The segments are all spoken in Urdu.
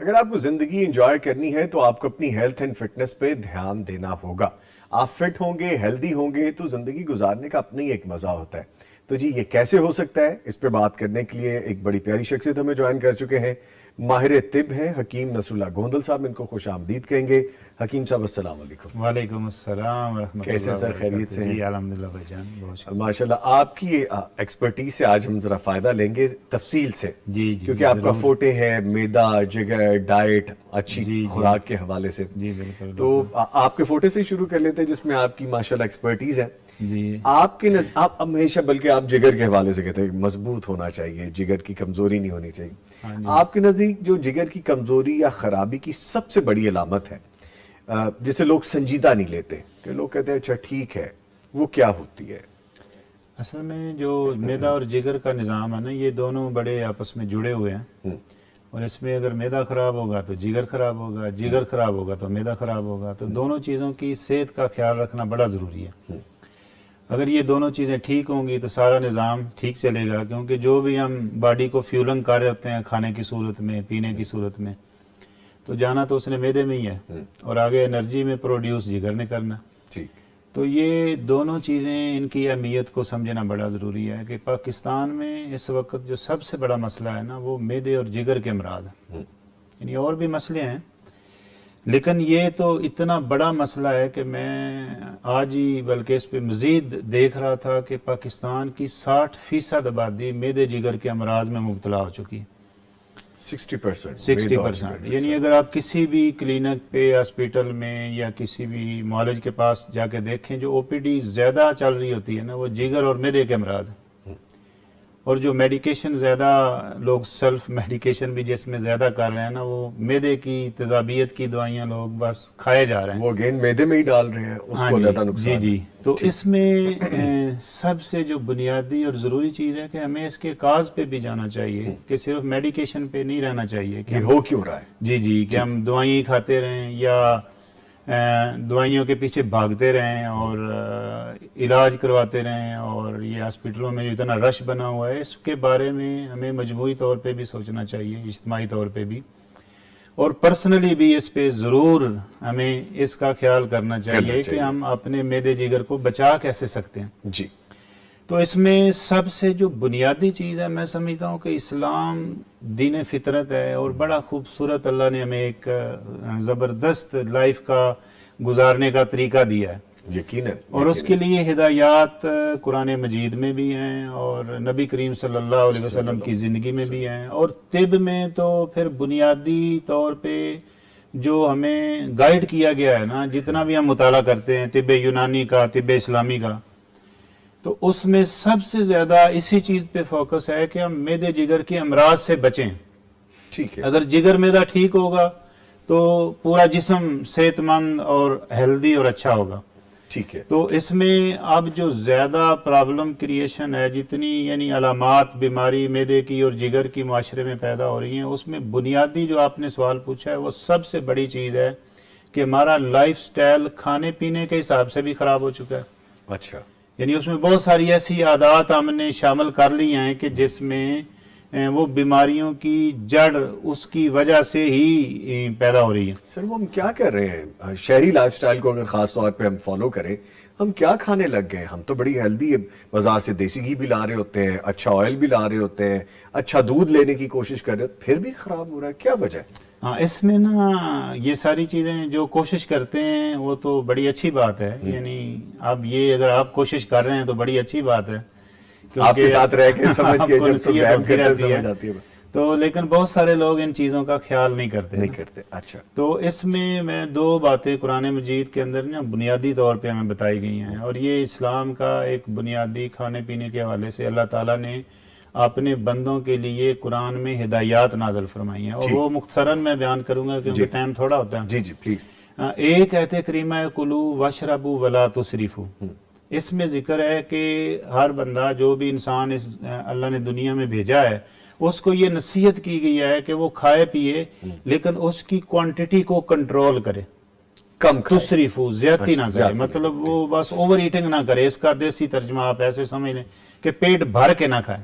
اگر آپ کو زندگی انجوائے کرنی ہے تو آپ کو اپنی ہیلتھ اینڈ فٹنس پہ دھیان دینا ہوگا. آپ فٹ ہوں گے، ہیلدی ہوں گے تو زندگی گزارنے کا اپنا ہی ایک مزہ ہوتا ہے. تو جی یہ کیسے ہو سکتا ہے، اس پہ بات کرنے کے لیے ایک بڑی پیاری شخصیت ہمیں جوائن کر چکے ہیں. ماہر طب ہیں حکیم نصر اللہ گوندل صاحب، ان کو خوش آمدید کہیں گے. حکیم صاحب السلام علیکم. وعلیکم السلام ورحمۃ اللہ. کیسے سر، خیریت سے ہیں؟ جی الحمدللہ بھائی جان، بہت شکریہ. ماشاءاللہ آپ کی ایکسپرٹیز سے آج ہم ذرا فائدہ لیں گے تفصیل سے. جی کیونکہ آپ کا فوٹے ہے میدا، جگر، ڈائٹ، اچھی خوراک کے حوالے سے. جی بالکل. تو آپ کے فوٹے سے ہی شروع کر لیتے ہیں جس میں آپ کی ماشاءاللہ ایکسپرٹیز ہے. جی آپ کے آپ ہمیشہ، بلکہ آپ جگر کے حوالے سے کہتے ہیں مضبوط ہونا چاہیے، جگر کی کمزوری نہیں ہونی چاہیے. آپ کے نزدیک جو جگر کی کمزوری یا خرابی کی سب سے بڑی علامت ہے جسے لوگ سنجیدہ نہیں لیتے، کہ لوگ کہتے ہیں اچھا ٹھیک ہے، وہ کیا ہوتی ہے؟ اصل میں جو میدا اور جگر کا نظام ہے نا، یہ دونوں بڑے آپس میں جڑے ہوئے ہیں. اور اس میں اگر میدا خراب ہوگا تو جگر خراب ہوگا، جگر خراب ہوگا تو میدا خراب ہوگا. تو دونوں چیزوں کی صحت کا خیال رکھنا بڑا ضروری ہے. اگر یہ دونوں چیزیں ٹھیک ہوں گی تو سارا نظام ٹھیک چلے گا. کیونکہ جو بھی ہم باڈی کو فیولنگ کر رہے ہوتے ہیں کھانے کی صورت میں، پینے کی صورت میں، تو جانا تو اس نے میدے میں ہی ہے، اور آگے انرجی میں پروڈیوس جگر نے کرنا. تو یہ دونوں چیزیں، ان کی اہمیت کو سمجھنا بڑا ضروری ہے. کہ پاکستان میں اس وقت جو سب سے بڑا مسئلہ ہے نا، وہ میدے اور جگر کے امراض ہیں. یعنی اور بھی مسئلے ہیں، لیکن یہ تو اتنا بڑا مسئلہ ہے کہ میں آج ہی بلکہ اس پہ مزید دیکھ رہا تھا کہ پاکستان کی 60% آبادی میدے جگر کے امراض میں مبتلا ہو چکی ہے. 60%. یعنی اگر آپ کسی بھی کلینک پہ، ہاسپیٹل میں، یا کسی بھی معالج کے پاس جا کے دیکھیں، جو او پی ڈی زیادہ چل رہی ہوتی ہے نا، وہ جگر اور میدے کے امراض ہیں. اور جو میڈیکیشن زیادہ لوگ سیلف میڈیکیشن بھی جس میں زیادہ کر رہے ہیں نا، وہ میدے کی تیزابیت کی دوائیاں لوگ بس کھائے جا رہے ہیں. وہ اگین میدے میں ہی ڈال رہے ہیں، اس کو زیادہ نقصان. جی. تو اس میں سب سے جو بنیادی اور ضروری چیز ہے کہ ہمیں اس کے کاز پہ بھی جانا چاہیے، کہ صرف میڈیکیشن پہ نہیں رہنا چاہیے کہ ہو کیوں رہا ہے. جی کہ ہم دوائیں کھاتے رہیں یا دوائیوں کے پیچھے بھاگتے رہیں اور علاج کرواتے رہیں. اور یہ ہاسپٹلوں میں جو اتنا رش بنا ہوا ہے، اس کے بارے میں ہمیں مجموعی طور پہ بھی سوچنا چاہیے، اجتماعی طور پہ بھی، اور پرسنلی بھی اس پہ ضرور ہمیں اس کا خیال کرنا چاہیے کہ ہم اپنے میدے جگر کو بچا کیسے سکتے ہیں. جی. تو اس میں سب سے جو بنیادی چیز ہے، میں سمجھتا ہوں کہ اسلام دین فطرت ہے، اور بڑا خوبصورت اللہ نے ہمیں ایک زبردست لائف کا گزارنے کا طریقہ دیا ہے. یقیناً. اور اس کے لیے ہدایات قرآن مجید میں بھی ہیں، اور نبی کریم صلی اللہ علیہ وسلم کی زندگی میں بھی ہیں، اور طب میں تو پھر بنیادی طور پہ جو ہمیں گائیڈ کیا گیا ہے نا، جتنا بھی ہم مطالعہ کرتے ہیں طب یونانی کا، طب اسلامی کا، تو اس میں سب سے زیادہ اسی چیز پہ فوکس ہے کہ ہم میدے جگر کے امراض سے بچیں. ٹھیک ہے. اگر جگر میدہ ٹھیک ہوگا تو پورا جسم صحت مند اور ہیلدی اور اچھا ہوگا. ٹھیک ہے. تو اس میں اب جو زیادہ پرابلم کریشن ہے، جتنی یعنی علامات بیماری میدے کی اور جگر کی معاشرے میں پیدا ہو رہی ہیں، اس میں بنیادی جو آپ نے سوال پوچھا ہے، وہ سب سے بڑی چیز ہے کہ ہمارا لائف سٹائل کھانے پینے کے حساب سے بھی خراب ہو چکا ہے. اچھا. یعنی اس میں بہت ساری ایسی عادات ہم نے شامل کر لی ہیں کہ جس میں وہ بیماریوں کی جڑ اس کی وجہ سے ہی پیدا ہو رہی ہے. سر وہ ہم کیا کر رہے ہیں؟ شہری لائف سٹائل کو اگر خاص طور پہ ہم فالو کریں، ہم کیا کھانے لگ گئے؟ ہم تو بڑی ہیلدی بازار سے دیسی گھی بھی لا رہے ہوتے ہیں، اچھا آئل بھی لا رہے ہوتے ہیں، اچھا دودھ لینے کی کوشش کر رہے ہیں، پھر بھی خراب ہو رہا ہے. کیا وجہ ہے؟ ہاں، اس میں نا یہ ساری چیزیں جو کوشش کرتے ہیں وہ تو بڑی اچھی بات ہے. یعنی اب یہ اگر آپ کوشش کر رہے ہیں تو بڑی اچھی بات ہے، آپ کے ساتھ رہ کے سمجھ کے جب نصیحت ہوتی رہتی ہے. جاتی ہے تو لیکن بہت سارے لوگ ان چیزوں کا خیال نہیں کرتے. اچھا. تو اس میں دو باتیں قرآن مجید کے اندر نا بنیادی طور پہ ہمیں بتائی گئی ہیں، اور یہ اسلام کا ایک بنیادی کھانے پینے کے حوالے سے اللہ تعالیٰ نے اپنے بندوں کے لیے قرآن میں ہدایات نازل فرمائی ہیں، اور وہ مختصراً میں بیان کروں گا کیونکہ ٹائم تھوڑا ہوتا ہے. جی پلیز. ایک آیت کریمہ ہے کلو واشربوا ولا تسرفوا. اس میں ذکر ہے کہ ہر بندہ، جو بھی انسان اس اللہ نے دنیا میں بھیجا ہے، اس کو یہ نصیحت کی گئی ہے کہ وہ کھائے پیے، لیکن اس کی کوانٹٹی کو کنٹرول کرے، کم تسریفو، زیادتی نہ کرے. مطلب وہ بس اوور ایٹنگ نہ کرے. اس کا دیسی ترجمہ آپ ایسے سمجھ لیں کہ پیٹ بھر کے نہ کھائے.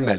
ml,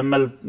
ml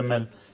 ml,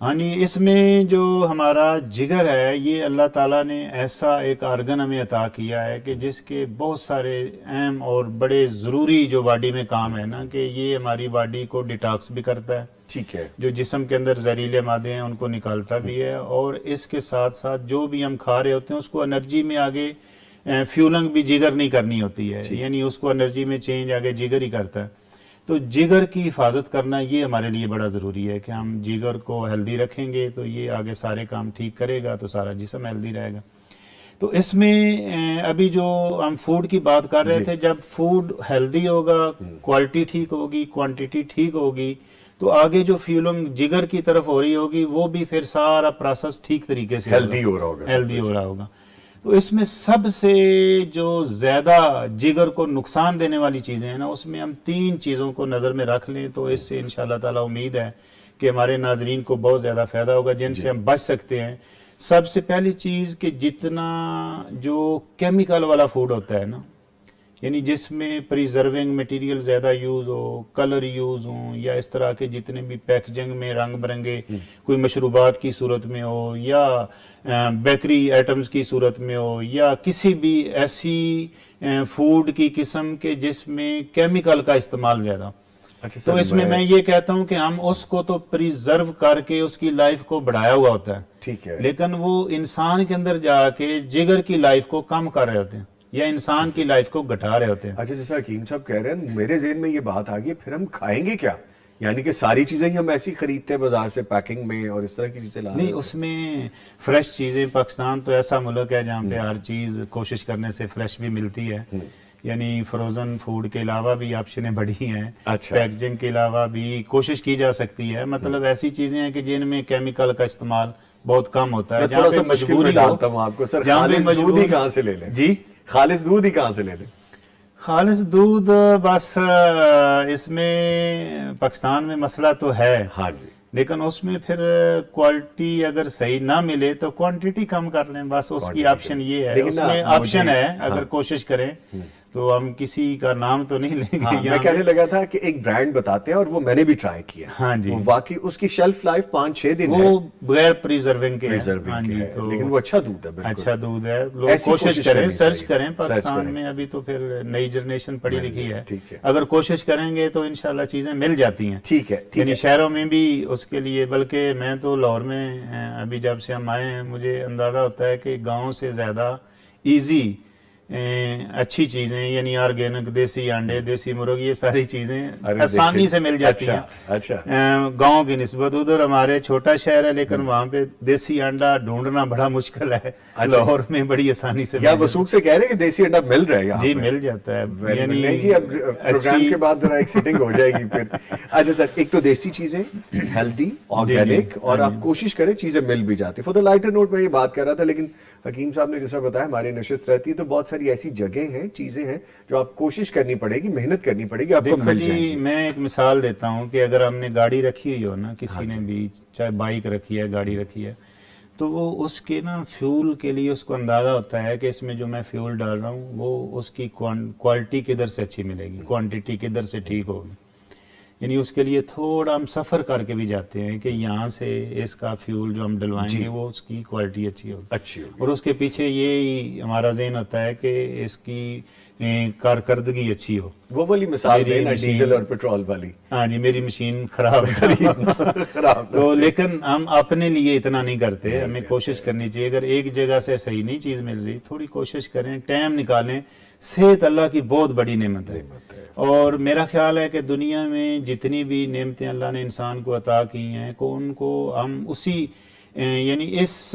ہاں جی، اس میں جو ہمارا جگر ہے یہ اللہ تعالیٰ نے ایسا ایک آرگن ہمیں عطا کیا ہے کہ جس کے بہت سارے اہم اور بڑے ضروری جو باڈی میں کام ہے نا، کہ یہ ہماری باڈی کو ڈیٹاکس بھی کرتا ہے، ٹھیک ہے، جو جسم کے اندر زہریلے مادے ہیں ان کو نکالتا بھی ہے، اور اس کے ساتھ ساتھ جو بھی ہم کھا رہے ہوتے ہیں اس کو انرجی میں آگے فیولنگ بھی جگر نہیں کرنی ہوتی ہے، یعنی اس کو انرجی میں چینج آگے جگر ہی کرتا ہے۔ تو جگر کی حفاظت کرنا یہ ہمارے لیے بڑا ضروری ہے کہ ہم جگر کو ہیلدی رکھیں گے تو یہ آگے سارے کام ٹھیک کرے گا، تو سارا جسم ہیلدی رہے گا۔ تو اس میں ابھی جو ہم فوڈ کی بات کر رہے تھے، جب فوڈ ہیلدی ہوگا، کوالٹی ٹھیک ہوگی، کوانٹیٹی ٹھیک ہوگی، تو آگے جو فیولنگ جگر کی طرف ہو رہی ہوگی وہ بھی پھر سارا پروسیس ٹھیک طریقے سے ہیلدی ہو رہا ہوگا، ہیلدی ہو رہا ہوگا۔ تو اس میں سب سے جو زیادہ جگر کو نقصان دینے والی چیزیں ہیں نا، اس میں ہم 3 چیزوں کو نظر میں رکھ لیں تو اس سے انشاءاللہ تعالی امید ہے کہ ہمارے ناظرین کو بہت زیادہ فائدہ ہوگا، جن سے ہم بچ سکتے ہیں۔ سب سے پہلی چیز کہ جتنا جو کیمیکل والا فوڈ ہوتا ہے نا، یعنی جس میں پریزرونگ مٹیریل زیادہ یوز ہو، کلر یوز ہوں، یا اس طرح کے جتنے بھی پیکجنگ میں رنگ برنگے کوئی مشروبات کی صورت میں ہو، یا بیکری آئٹمز کی صورت میں ہو، یا کسی بھی ایسی فوڈ کی قسم کے جس میں کیمیکل کا استعمال زیادہ، تو اس میں یہ کہتا ہوں کہ ہم اس کو تو پریزرو کر کے اس کی لائف کو بڑھایا ہوا ہوتا ہے، ٹھیک ہے، لیکن وہ انسان کے اندر جا کے جگر کی لائف کو کم کر رہے ہوتے ہیں یا انسان کی لائف کو گھٹا رہے ہوتے ہیں۔ اچھا، جیسا حکیم صاحب کہہ رہے ہیں، میرے ذہن میں یہ بات آ گئی، پھر ہم کھائیں گے کیا؟ یعنی کہ ساری چیزیں ہی ہم ایسی خریدتے ہیں بازار سے پیکنگ میں اور اس طرح کی چیزیں لا رہے ہیں؟ نہیں، اس میں فریش چیزیں، پاکستان تو ایسا ملک ہے جہاں پہ ہر چیز کوشش کرنے سے فریش بھی ملتی ہے، یعنی فروزن فوڈ کے علاوہ بھی آپشنیں بڑی ہیں، پیکجنگ کے علاوہ بھی کوشش کی جا سکتی ہے، مطلب ایسی چیزیں ہیں کہ جن میں کیمیکل کا استعمال بہت کم ہوتا ہے، جہاں پہ مجبوری ڈالتا ہوں آپ کو سر، خالص دودھ ہی کہاں سے لے لیں؟ جی، خالص دودھ ہی کہاں سے لے لیں؟ خالص دودھ بس اس میں پاکستان میں مسئلہ تو ہے، ہاں جی، لیکن اس میں پھر کوالٹی اگر صحیح نہ ملے تو کوانٹیٹی کم کر لیں، بس اس کی آپشن یہ ہے، اس میں آپشن ہے، اگر کوشش کریں تو ہم کسی کا نام تو نہیں لیں گے۔ میں کہنے لگا تھا کہ ایک برانڈ بتاتے ہیں اور وہ میں نے بھی ٹرائی کیا، ہاں جی، واقعی اس کی شیلف لائف 5-6 دن ہے، وہ بغیر پریزرونگ کے ہے، ہاں جی، لیکن وہ اچھا دودھ ہے، بالکل اچھا دودھ ہے، لوگ کوشش کریں، سرچ کریں، پاکستان میں ابھی تو پھر نئی جنریشن پڑھی لکھی ہے، اگر کوشش کریں گے تو انشاءاللہ چیزیں مل جاتی ہیں، ٹھیک ہے، یعنی شہروں میں بھی اس کے لیے، بلکہ میں تو لاہور میں ابھی جب سے ہم آئے ہیں مجھے اندازہ ہوتا ہے کہ گاؤں سے زیادہ ایزی اچھی چیزیں، یعنی آرگینک، دیسی انڈے، دیسی مرغ، یہ ساری چیزیں آسانی سے مل جاتی ہیں گاؤں کی نسبت۔ ادھر ہمارے چھوٹا شہر ہے لیکن وہاں پہ دیسی انڈا ڈھونڈنا بڑا مشکل ہے، لاہور میں بڑی آسانی سے یا وسوق سے کہہ رہے ہیں کہ دیسی انڈا مل رہا ہے یہاں؟ جی، مل جاتا ہے، یعنی جی، اب پروگرام کے بعد ذرا ایک سیٹنگ ہو جائے گی پھر۔ اچھا سر، ایک تو دیسی چیزیں، ہیلدی، آرگینک، اور آپ کوشش کریں چیزیں مل بھی جاتی۔ فور دا لائٹر نوٹ میں یہ بات کر رہا تھا، لیکن حکیم صاحب نے جیسا بتایا ہماری نشست رہتی ہے تو بہت ساری ایسی جگہیں ہیں، چیزیں ہیں جو آپ کوشش کرنی پڑے گی، محنت کرنی پڑے گی، آپ کو مل جائیں گی۔ میں ایک مثال دیتا ہوں کہ اگر ہم نے گاڑی رکھی ہوئی ہو نا، کسی نے بھی چاہے بائک رکھی ہے، گاڑی رکھی ہے، تو وہ اس کے نا فیول کے لیے اس کو اندازہ ہوتا ہے کہ اس میں جو میں فیول ڈال رہا ہوں وہ اس کی کوالٹی کدھر سے اچھی ملے گی، کوانٹیٹی کدھر سے ٹھیک ہوگی، یعنی اس کے لیے تھوڑا ہم سفر کر کے بھی جاتے ہیں کہ یہاں سے اس کا فیول جو ہم ڈلوائیں گے وہ اس کی کوالٹی اچھی ہوگی، اور اس کے پیچھے یہی ہمارا ذہن ہوتا ہے کہ اس کی کارکردگی اچھی ہو۔ وہ والی مثال دینا ڈیزل اور پیٹرول والی، ہاں جی، میری مشین خراب تو لیکن ہم اپنے لیے اتنا نہیں کرتے، ہمیں کوشش کرنی چاہیے، اگر ایک جگہ سے صحیح نہیں چیز مل رہی تھوڑی کوشش کریں، ٹائم نکالیں، صحت اللہ کی بہت بڑی نعمت ہے، اور میرا خیال ہے کہ دنیا میں جتنی بھی نعمتیں اللہ نے انسان کو عطا کی ہیں ان کو ہم اسی یعنی اس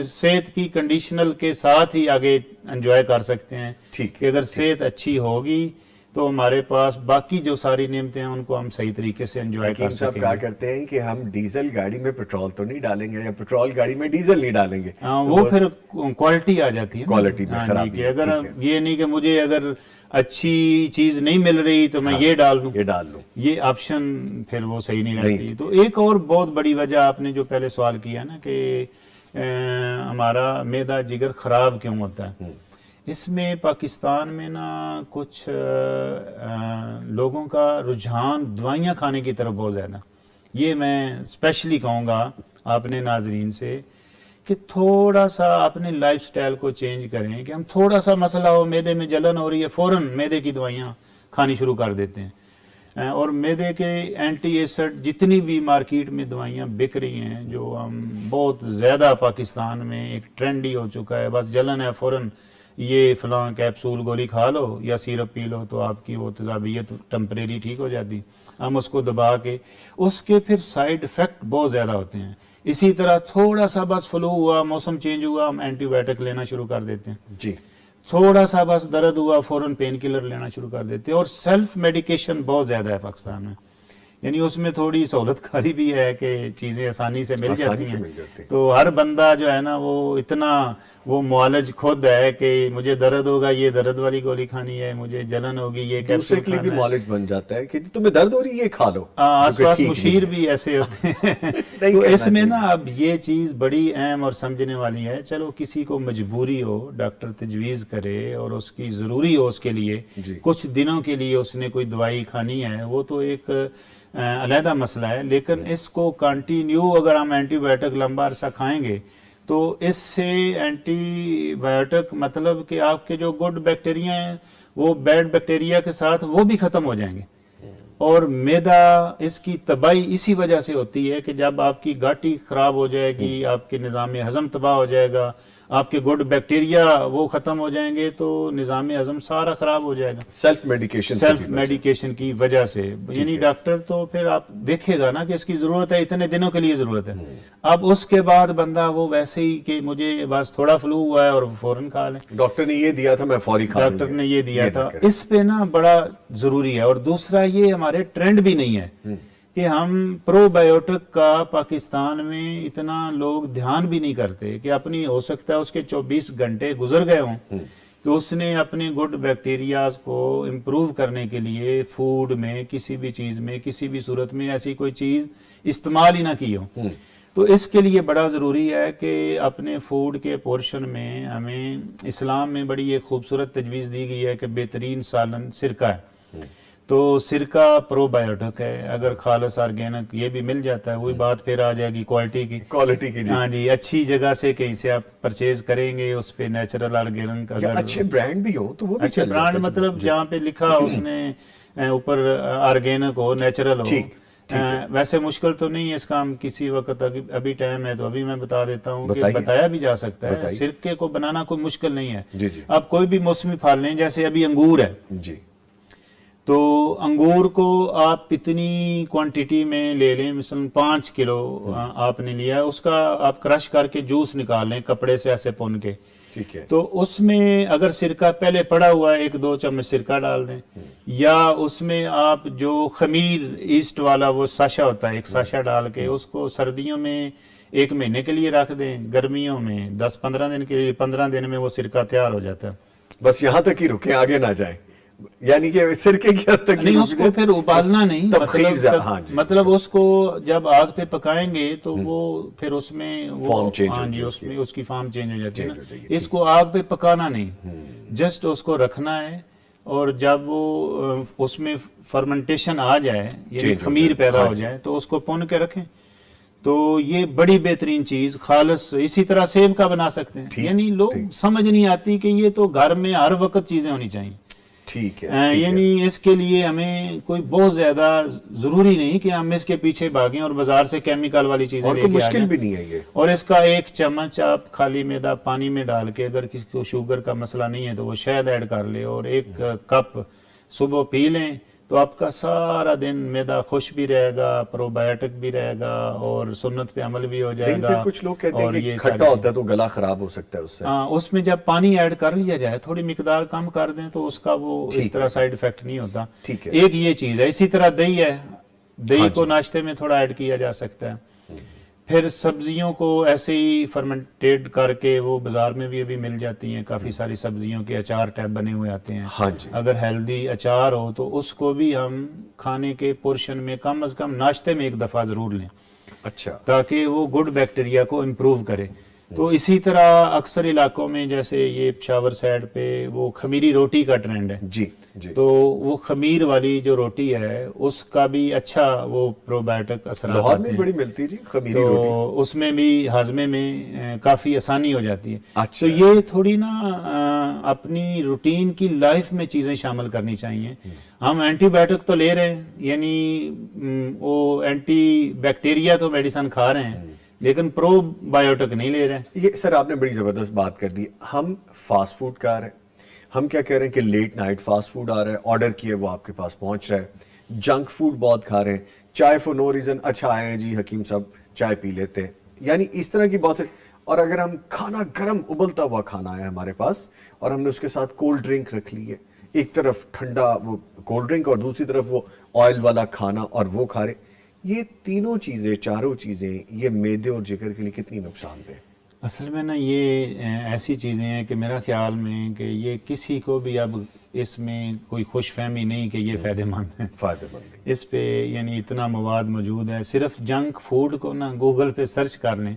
صحت کی کنڈیشنل کے ساتھ ہی آگے انجوائے کر سکتے ہیں، کہ اگر صحت اچھی ہوگی تو ہمارے پاس باقی جو ساری نعمتیں ہیں ان کو ہم صحیح طریقے سے انجوائے کر سکیں گے۔ کہا کرتے ہیں کہ ہم ڈیزل گاڑی میں پیٹرول تو نہیں ڈالیں گے یا پیٹرول گاڑی میں ڈیزل نہیں ڈالیں گے، وہ پھر کوالٹی آ جاتی ہے، کوالٹی میں خرابی، کہ اگر یہ نہیں کہ مجھے اگر اچھی چیز نہیں مل رہی تو میں یہ ڈال لوں، یہ آپشن پھر وہ صحیح نہیں رہتی۔ تو ایک اور بہت بڑی وجہ آپ نے جو پہلے سوال کیا نا کہ ہمارا معدہ جگر خراب کیوں ہوتا ہے، اس میں پاکستان میں نا کچھ لوگوں کا رجحان دوائیاں کھانے کی طرف بہت زیادہ، یہ میں اسپیشلی کہوں گا اپنے ناظرین سے کہ تھوڑا سا اپنے لائف سٹائل کو چینج کریں، کہ ہم تھوڑا سا مسئلہ ہو، معدے میں جلن ہو رہی ہے، فوراً معدے کی دوائیاں کھانی شروع کر دیتے ہیں، اور معدے کے اینٹی ایسڈ جتنی بھی مارکیٹ میں دوائیاں بک رہی ہیں، جو ہم بہت زیادہ پاکستان میں ایک ٹرینڈ ہی ہو چکا ہے، بس جلن ہے فوراً یہ فلاں کیپسول گولی کھا لو یا سیرپ پی لو تو آپ کی وہ تیزابیت ٹمپریری ٹھیک ہو جاتی، ہم اس کو دبا کے، اس کے پھر سائیڈ افیکٹ بہت زیادہ ہوتے ہیں۔ اسی طرح تھوڑا سا بس فلو ہوا، موسم چینج ہوا، ہم اینٹی بایوٹک لینا شروع کر دیتے ہیں، جی تھوڑا سا بس درد ہوا فوراً پین کلر لینا شروع کر دیتے ہیں، اور سیلف میڈیکیشن بہت زیادہ ہے پاکستان میں، یعنی اس میں تھوڑی سہولت کاری بھی ہے کہ چیزیں آسانی سے مل جاتی ہیں، تو ہر بندہ جو ہے نا وہ اتنا وہ معالج خود ہے کہ مجھے درد ہوگا یہ درد والی گولی کھانی ہے، مجھے جلن ہوگی یہ دوسرے کے لیے بھی معالج بن جاتا ہے کہ تمہیں درد ہو رہی ہے یہ کھا لو، آس پاس مشیر بھی ایسے ہوتے ہیں، تو اس میں نا اب یہ چیز بڑی اہم اور سمجھنے والی ہے۔ چلو کسی کو مجبوری ہو، ڈاکٹر تجویز کرے اور اس کی ضروری ہو اس کے لیے کچھ دنوں کے لیے اس نے کوئی دوائی کھانی ہے، وہ تو ایک علیحدہ مسئلہ ہے، لیکن اس کو کنٹینیو اگر ہم اینٹی بایوٹک لمبا عرصہ کھائیں گے تو اس سے اینٹی بایوٹک مطلب کہ آپ کے جو گڈ بیکٹیریا ہیں وہ بیڈ بیکٹیریا کے ساتھ وہ بھی ختم ہو جائیں گے، اور معدہ اس کی تباہی اسی وجہ سے ہوتی ہے کہ جب آپ کی گاٹی خراب ہو جائے گی، آپ کے نظام ہضم تباہ ہو جائے گا، آپ کے گڈ بیکٹیریا وہ ختم ہو جائیں گے تو نظام ہضم سارا خراب ہو جائے گا، سیلف میڈیکیشن کی وجہ سے۔ یعنی ڈاکٹر تو پھر آپ دیکھے گا نا کہ اس کی ضرورت ہے، اتنے دنوں کے لیے ضرورت ہے، اب اس کے بعد بندہ وہ ویسے ہی کہ مجھے بس تھوڑا فلو ہوا ہے اور فوراً کھا لیں، ڈاکٹر نے یہ دیا تھا میں فوری کھا لوں، ڈاکٹر نے یہ دیا تھا، اس پہ نا بڑا ضروری ہے۔ اور دوسرا یہ ہمارے ٹرینڈ بھی نہیں ہے کہ ہم پرو بایوٹک کا پاکستان میں اتنا لوگ دھیان بھی نہیں کرتے کہ اپنی ہو سکتا ہے اس کے 24 گھنٹے گزر گئے ہوں کہ اس نے اپنے گڈ بیکٹیریاز کو امپروو کرنے کے لیے فوڈ میں کسی بھی چیز میں کسی بھی صورت میں ایسی کوئی چیز استعمال ہی نہ کی ہو، تو اس کے لیے بڑا ضروری ہے کہ اپنے فوڈ کے پورشن میں ہمیں اسلام میں بڑی ایک خوبصورت تجویز دی گئی ہے کہ بہترین سالن سرکہ ہے، تو سرکہ پرو بایوٹک ہے، اگر خالص آرگینک یہ بھی مل جاتا ہے، وہی بات پھر آ جائے گی کوالٹی کی، ہاں جی، اچھی جگہ سے کہیں سے آپ پرچیز کریں گے، اس پہ نیچرل آرگینک، اگر اچھے برانڈ بھی ہو تو وہ بھی اچھے برانڈ مطلب جہاں پہ لکھا اس نے اوپر آرگینک ہو، نیچرل ہو، ویسے مشکل تو نہیں ہے اس کا، ہم کسی وقت ابھی ٹائم ہے تو ابھی میں بتا دیتا ہوں کہ بتایا بھی جا سکتا ہے، سرکے کو بنانا کوئی مشکل نہیں ہے، اب کوئی بھی موسمی پھل لیں، جیسے ابھی انگور ہے تو انگور کو آپ اتنی کوانٹیٹی میں لے لیں، مثلا 5 کلو آپ نے لیا ہے، اس کا آپ کرش کر کے جوس نکال لیں کپڑے سے ایسے پون کے، تو اس میں اگر سرکہ پہلے پڑا ہوا ہے 1-2 چمچ سرکہ ڈال دیں، یا اس میں آپ جو خمیر ایسٹ والا وہ ساشا ہوتا ہے، ایک ساشا ڈال کے اس کو سردیوں میں 1 مہینے کے لیے رکھ دیں، گرمیوں میں 10-15 دن کے لیے، 15 دن میں وہ سرکہ تیار ہو جاتا ہے۔ بس یہاں تک ہی رکیں، آگے نہ جائیں، یعنی کہ سرکے کی حد تک نہیں، اس کو پھر ابالنا نہیں، مطلب اس کو جب آگ پہ پکائیں گے تو وہ پھر اس میں اس کی فارم چینج ہو جاتی ہے نا، اس کو آگ پہ پکانا نہیں، جسٹ اس کو رکھنا ہے، اور جب وہ اس میں فرمنٹیشن آ جائے یعنی خمیر پیدا ہو جائے تو اس کو پون کے رکھیں، تو یہ بڑی بہترین چیز خالص۔ اسی طرح سیب کا بنا سکتے ہیں، یعنی لوگ سمجھ نہیں آتی کہ یہ تو گھر میں ہر وقت چیزیں ہونی چاہیے، ٹھیک ہے، یعنی اس کے لیے ہمیں کوئی بہت زیادہ ضروری نہیں کہ ہم اس کے پیچھے بھاگیں اور بازار سے کیمیکل والی چیزیں لے کے آ جائیں، مشکل بھی نہیں ہے یہ، اور اس کا 1 چمچ آپ خالی میدا پانی میں ڈال کے، اگر کسی کو شوگر کا مسئلہ نہیں ہے تو وہ شہد ایڈ کر لے اور 1 کپ صبح پی لیں، تو آپ کا سارا دن معدہ خوش بھی رہے گا، پرو بایوٹک بھی رہے گا، اور سنت پہ عمل بھی ہو جائے گا۔ کچھ لوگ کہتے ہیں کہ کھٹا ہوتا ہے تو گلا خراب ہو سکتا ہے اس سے، اس میں جب پانی ایڈ کر لیا جائے، تھوڑی مقدار کم کر دیں تو اس کا وہ اس طرح سائیڈ ایفیکٹ نہیں ہوتا، ایک یہ چیز ہے۔ اسی طرح دہی ہے، دہی کو ناشتے میں تھوڑا ایڈ کیا جا سکتا ہے، پھر سبزیوں کو ایسے ہی فرمنٹیڈ کر کے وہ بازار میں بھی ابھی مل جاتی ہیں، کافی ساری سبزیوں کے اچار ٹائپ بنے ہوئے آتے ہیں، اگر ہیلدی اچار ہو تو اس کو بھی ہم کھانے کے پورشن میں کم از کم ناشتے میں 1 دفعہ ضرور لیں، اچھا، تاکہ وہ گڈ بیکٹیریا کو امپروو کرے۔ تو اسی طرح اکثر علاقوں میں جیسے یہ پشاور سائڈ پہ وہ خمیری روٹی کا ٹرینڈ ہے جی جی تو وہ خمیر والی جو روٹی ہے اس کا بھی اچھا وہ پرو بایوٹک اثرات لاہور آتے میں ہیں، بڑی ملتی جی خمیری روٹی. تو اس میں بھی ہاضمے میں کافی آسانی ہو جاتی ہے. اچھا. تو یہ تھوڑی نا اپنی روٹین کی لائف میں چیزیں شامل کرنی چاہیے. ہم اینٹی بایوٹک تو لے رہے ہیں، یعنی وہ اینٹی بیکٹیریا تو میڈیسن کھا رہے ہیں لیکن پرو بایوٹک نہیں لے رہے ہیں. یہ سر آپ نے بڑی زبردست بات کر دی. ہم فاسٹ فوڈ کھا رہے ہیں، ہم کیا کہہ رہے ہیں کہ لیٹ نائٹ فاسٹ فوڈ آ رہا ہے، آرڈر کیے وہ آپ کے پاس پہنچ رہا ہے. جنک فوڈ بہت کھا رہے ہیں، چائے فور نو ریزن، اچھا آئے ہیں جی حکیم صاحب چائے پی لیتے ہیں، یعنی اس طرح کی بہت سے. اور اگر ہم کھانا گرم ابلتا ہوا کھانا ہے ہمارے پاس اور ہم نے اس کے ساتھ کولڈ ڈرنک رکھ لی ہے، ایک طرف ٹھنڈا وہ کولڈ ڈرنک اور دوسری طرف وہ آئل والا کھانا اور وہ کھا رہے، یہ تینوں چیزیں چاروں چیزیں یہ معدے اور جگر کے لیے کتنی نقصان دہ؟ اصل میں نا یہ ایسی چیزیں ہیں کہ میرا خیال میں کہ یہ کسی کو بھی اب اس میں کوئی خوش فہمی نہیں کہ یہ فائدہ مند ہے. فائدہ مند. اس پہ یعنی اتنا مواد موجود ہے، صرف جنک فوڈ کو نا گوگل پہ سرچ کر لیں.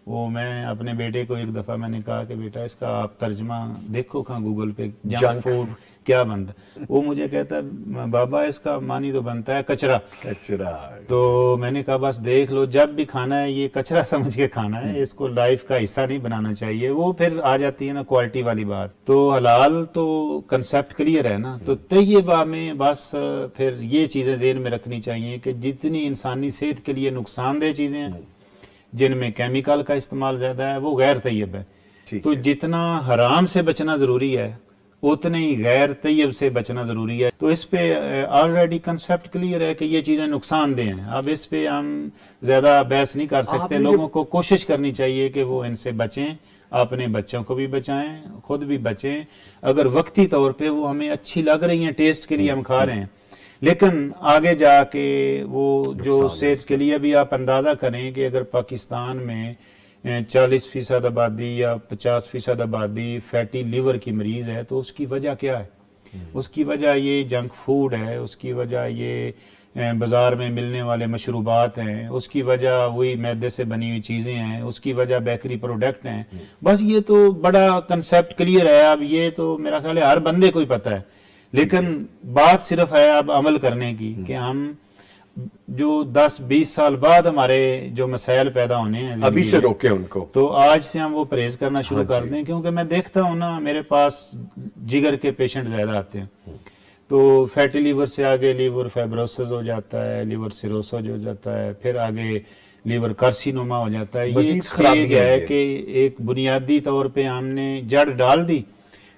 وہ میں اپنے بیٹے کو ایک دفعہ میں نے کہا کہ بیٹا اس کا آپ ترجمہ دیکھو کہاں گوگل پہ جنک فوڈ کیا بنتا. وہ مجھے کہتا ہے بابا اس کا معنی تو بنتا ہے کچرا. کچرا. تو میں نے کہا بس دیکھ لو، جب بھی کھانا ہے یہ کچرا سمجھ کے کھانا ہے، اس کو لائف کا حصہ نہیں بنانا چاہیے. وہ پھر آ جاتی ہے نا کوالٹی والی بات. تو حلال تو کنسیپٹ کلیئر ہے نا، تو طیبہ میں بس پھر یہ چیزیں ذہن میں رکھنی چاہیے کہ جتنی انسانی صحت کے لیے نقصان دہ چیزیں ہیں جن میں کیمیکل کا استعمال زیادہ ہے وہ غیر طیب ہے. تو جتنا حرام سے بچنا ضروری ہے اتنے ہی غیر طیب سے بچنا ضروری ہے. تو اس پہ آلریڈی کنسیپٹ کلیئر ہے کہ یہ چیزیں نقصان دہ ہیں. اب اس پہ ہم زیادہ بحث نہیں کر سکتے. لوگوں کو کوشش کرنی چاہیے کہ وہ ان سے بچیں، اپنے بچوں کو بھی بچائیں، خود بھی بچیں. اگر وقتی طور پہ وہ ہمیں اچھی لگ رہی ہیں، ٹیسٹ کے لیے ہم کھا رہے ہیں، لیکن آگے جا کے وہ جو صحت کے لیے بھی آپ اندازہ کریں کہ اگر پاکستان میں 40% آبادی یا 50% آبادی فیٹی لیور کی مریض ہے تو اس کی وجہ کیا ہے؟ اس کی وجہ یہ جنک فوڈ ہے، اس کی وجہ یہ بازار میں ملنے والے مشروبات ہیں، اس کی وجہ وہی میدے سے بنی ہوئی چیزیں ہیں، اس کی وجہ بیکری پروڈکٹ ہیں. بس یہ تو بڑا کنسیپٹ کلیئر ہے. اب یہ تو میرا خیال ہے ہر بندے کو ہی پتہ ہے، لیکن بات صرف ہے اب عمل کرنے کی کہ ہم جو 10-20 سال بعد ہمارے جو مسائل پیدا ہونے ہیں ابھی سے روکے ان کو، تو آج سے ہم وہ پرہیز کرنا شروع کر دیں. کیونکہ میں دیکھتا ہوں نا میرے پاس جگر کے پیشنٹ زیادہ آتے ہیں، تو فیٹی لیور سے آگے لیور فائبروسس ہو جاتا ہے، لیور سیروسس ہو جاتا ہے، پھر آگے لیور کارسینوما ہو جاتا ہے. یہ ایک خرابی ہے کہ ایک بنیادی طور پہ ہم نے جڑ ڈال دی،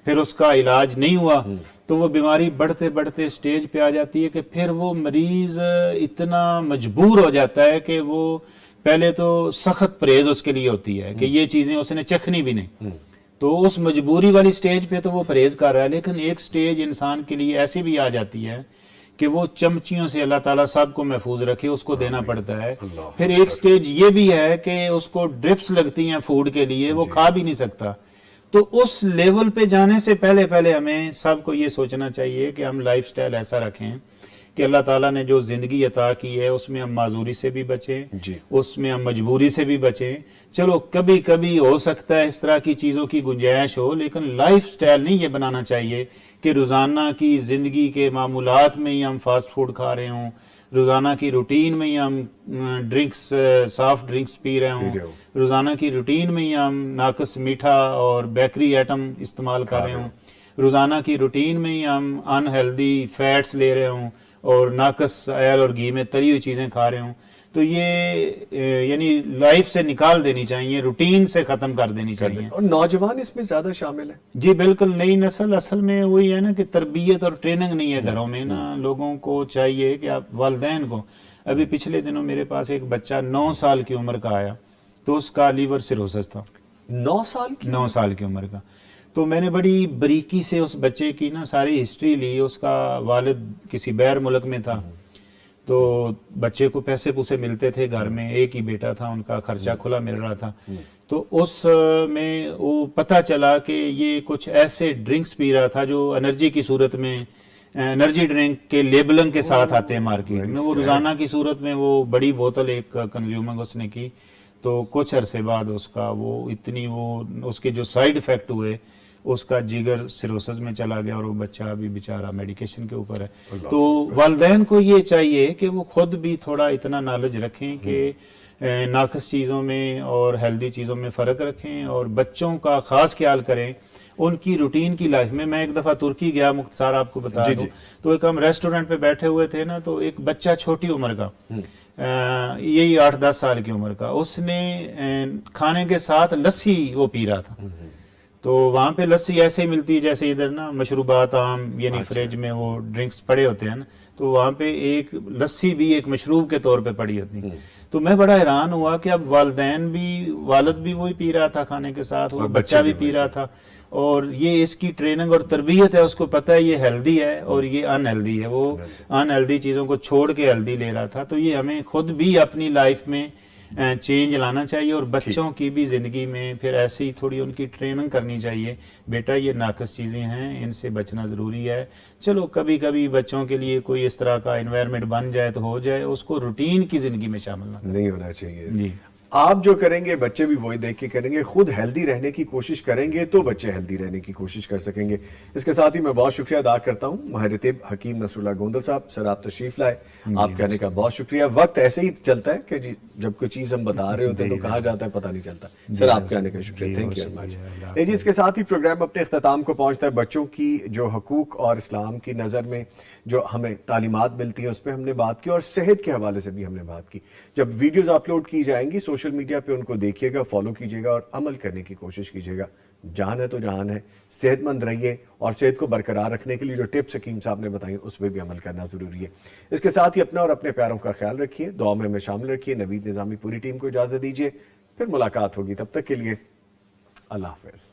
پھر اس کا علاج نہیں ہوا تو وہ بیماری بڑھتے بڑھتے سٹیج پہ آ جاتی ہے کہ پھر وہ مریض اتنا مجبور ہو جاتا ہے کہ وہ پہلے تو سخت پرہیز اس کے لیے ہوتی ہے کہ یہ چیزیں اس نے چکھنی بھی نہیں. تو اس مجبوری والی سٹیج پہ تو وہ پرہیز کر رہا ہے، لیکن ایک سٹیج انسان کے لیے ایسی بھی آ جاتی ہے کہ وہ چمچیوں سے اللہ تعالیٰ سب کو محفوظ رکھے اس کو دینا پڑتا ہے. پھر ایک سٹیج یہ بھی ہے کہ اس کو ڈرپس لگتی ہیں فوڈ کے لیے، وہ کھا بھی نہیں سکتا. تو اس لیول پہ جانے سے پہلے ہمیں سب کو یہ سوچنا چاہیے کہ ہم لائف سٹائل ایسا رکھیں کہ اللہ تعالیٰ نے جو زندگی عطا کی ہے اس میں ہم معذوری سے بھی بچیں، اس میں ہم مجبوری سے بھی بچیں. چلو کبھی کبھی ہو سکتا ہے اس طرح کی چیزوں کی گنجائش ہو، لیکن لائف سٹائل نہیں یہ بنانا چاہیے کہ روزانہ کی زندگی کے معمولات میں ہی ہم فاسٹ فوڈ کھا رہے ہوں، روزانہ کی روٹین میں ہی ہم ڈرنکس سافٹ ڈرنکس پی رہے ہوں، روزانہ کی روٹین میں ہی ہم ناقص میٹھا اور بیکری آئٹم استعمال کر رہے ہوں، روزانہ کی روٹین میں ہی ہم ان ہیلدی فیٹس لے رہے ہوں اور ناقص آئل اور گھی میں تلی ہوئی چیزیں کھا رہے ہوں. تو یہ یعنی لائف سے نکال دینی چاہیے، روٹین سے ختم کر دینی چاہیے. اور نوجوان اس میں زیادہ شامل ہے. جی بالکل. نئی نسل اصل میں وہی ہے نا کہ تربیت اور ٹریننگ نہیں ہے گھروں میں نا. لوگوں کو چاہیے کہ آپ والدین کو، ابھی پچھلے دنوں میرے پاس ایک بچہ 9 سال کی عمر کا آیا تو اس کا لیور سیروسس تھا. 9 سال کی عمر کا. تو میں نے بڑی باریکی سے اس بچے کی نا ساری ہسٹری لی. اس کا والد کسی غیر ملک میں تھا تو بچے کو پیسے پوسے ملتے تھے گھر میں، ایک ہی بیٹا تھا، ان کا خرچہ کھلا مل رہا تھا. تو اس میں وہ پتہ چلا کہ یہ کچھ ایسے ڈرنکس پی رہا تھا جو انرجی کی صورت میں، انرجی ڈرنک کے لیبلنگ کے ساتھ آتے ہیں مارکیٹ میں. وہ روزانہ کی صورت میں وہ بڑی بوتل ایک کنزیومنگ اس نے کی تو کچھ عرصے بعد اس کا اس کے جو سائیڈ افیکٹ ہوئے، اس کا جگر سیروسس میں چلا گیا اور وہ بچہ ابھی بیچارہ میڈیکیشن کے اوپر ہے۔ تو والدین کو یہ چاہیے کہ وہ خود بھی تھوڑا اتنا نالج رکھیں کہ ناقص چیزوں میں اور ہیلدی چیزوں میں فرق رکھیں، اور بچوں کا خاص خیال کریں ان کی روٹین کی لائف میں۔ میں ایک دفعہ ترکی گیا، مختصر آپ کو بتا دوں، تو ایک ہم ریسٹورنٹ پہ بیٹھے ہوئے تھے نا، تو ایک بچہ چھوٹی عمر کا، یہی 8-10 سال کی عمر کا، اس نے کھانے کے ساتھ لسی وہ پی رہا تھا۔ تو وہاں پہ لسی ایسے ہی ملتی ہے جیسے ادھر نا مشروبات عام، یعنی فریج میں وہ ڈرنکس پڑے ہوتے ہیں نا، تو وہاں پہ ایک لسی بھی ایک مشروب کے طور پہ پڑی ہوتی ہے۔ تو میں بڑا حیران ہوا کہ اب والد بھی وہی پی رہا تھا کھانے کے ساتھ، اور بچہ بھی پی رہا تھا، اور یہ اس کی ٹریننگ اور تربیت ہے، اس کو پتہ ہے یہ ہیلدی ہے اور یہ ان ہیلدی ہے، وہ ان ہیلدی چیزوں کو چھوڑ کے ہیلدی لے رہا تھا۔ تو یہ ہمیں خود بھی اپنی لائف میں چینج لانا چاہیے، اور بچوں کی بھی زندگی میں پھر ایسی تھوڑی ان کی ٹریننگ کرنی چاہیے، بیٹا یہ ناقص چیزیں ہیں، ان سے بچنا ضروری ہے۔ چلو کبھی کبھی بچوں کے لیے کوئی اس طرح کا انوائرمنٹ بن جائے تو ہو جائے، اس کو روٹین کی زندگی میں شامل نہیں ہونا چاہیے۔ جی، آپ جو کریں گے بچے بھی وہی دیکھ کے کریں گے، خود ہیلدی رہنے کی کوشش کریں گے تو بچے ہیلدی رہنے کی کوشش کر سکیں گے۔ اس کے ساتھ ہی میں بہت شکریہ ادا کرتا ہوں ماہر طب حکیم نصر اللہ گوندل صاحب، سر آپ تشریف لائے، آپ کہنے کا بہت شکریہ۔ وقت ایسے ہی چلتا ہے کہ جی جب کوئی چیز ہم بتا رہے ہوتے ہیں تو کہاں جاتا ہے پتہ نہیں چلتا۔ سر آپ کے آنے کا شکریہ، تھینک یو ویری مچ۔ جی اس کے ساتھ ہی پروگرام اپنے اختتام کو پہنچتا ہے۔ بچوں کی جو حقوق اور اسلام کی نظر میں جو ہمیں تعلیمات ملتی ہیں اس پہ ہم نے بات کی، اور صحت کے حوالے سے بھی ہم نے بات کی۔ جب ویڈیوز اپلوڈ کی جائیں گی سوشل میڈیا پہ، ان کو دیکھیے گا، فالو کیجیے گا اور عمل کرنے کی کوشش کیجیے گا۔ جان ہے تو جہان ہے، صحت مند رہیے، اور صحت کو برقرار رکھنے کے لیے جو ٹپس حکیم صاحب نے بتائی اس پہ بھی عمل کرنا ضروری ہے۔ اس کے ساتھ ہی اپنا اور اپنے پیاروں کا خیال رکھیے، دعا میں ہمیں شامل رکھیے۔ نوید نظامی پوری ٹیم کو اجازت دیجیے، پھر ملاقات ہوگی، تب تک کے لیے اللہ حافظ۔